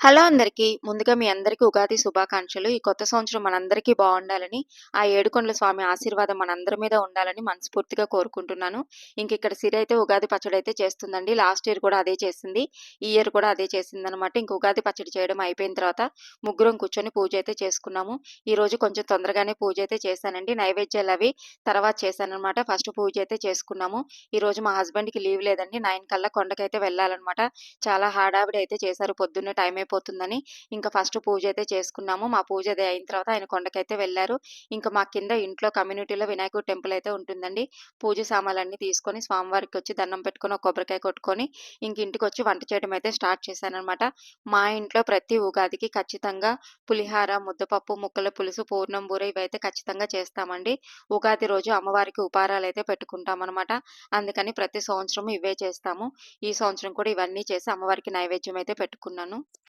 Hello అందరికీ. ముందుగా మీ అందరికీ ఉగాది శుభాకాంక్షలు. ఈ కొత్త సంవత్సరం మనందరికీ బావుండాలని, ఆ ఏడుకొండల స్వామి ఆశీర్వాదం మనందరి మీద ఉండాలని మనస్ఫూర్తిగా కోరుకుంటున్నాను. ఇంకిక్కడ సిరి అయితే ఉగాది పచ్చడైతే చేస్తుందండి. లాస్ట్ ఇయర్ కూడా అదే చేసింది. ఈ ఇయర్ కూడా అదే చేసిందనమాట. ఇంక ఉగాది పచ్చడి చేయడం అయిపోయిన తర్వాత ముగ్గురం కూర్చొని పూజ అయితే చేసుకున్నాము. ఈరోజు కొంచెం తొందరగానే పూజ అయితే చేశానండి. నైవేద్యాలవి తర్వాత చేశాననమాట. ఫస్ట్ పూజ అయితే చేసుకున్నాము. ఈరోజు మా హస్బెండ్‌కి లీవ్ లేదండి. 9 కల్లా కొండకైతే వెళ్ళాలనమాట. చాలా హడావిడి అయితే చేశారు. పొద్దున్నే టైం అయిపోతుందని. ఇంకా ఫస్ట్ పూజ అయితే చేసుకున్నాము. మా పూజ అది అయిన తర్వాత ఆయన కొండకైతే వెళ్లారు. ఇంకా మా కింద ఇంట్లో కమ్యూనిటీలో వినాయకుడి టెంపుల్ అయితే ఉంటుందండి. పూజ సామాన్లన్నీ తీసుకొని స్వామివారికొచ్చి దండం పెట్టుకొని, ఒక కొబ్బరికాయ కొట్టుకొని, ఇంక ఇంటికొచ్చి వంట చేయడం అయితే స్టార్ట్ చేశాననమాట. మా ఇంట్లో ప్రతి ఉగాదికి ఖచ్చితంగా పులిహార, ముద్దపప్పు, ముక్కల పులుసు, పూర్ణం బూరె ఇవైతే ఖచ్చితంగా చేస్తామండి. ఉగాది రోజు అమ్మవారికి ఉపహారాలైతే పెట్టుకుంటామనమాట. అందుకని ప్రతి సంవత్సరం ఇవే చేస్తాము. ఈ సంవత్సరం కూడా ఇవన్నీ చేసి అమ్మవారికి నైవేద్యం అయితే పెట్టుకున్నాను.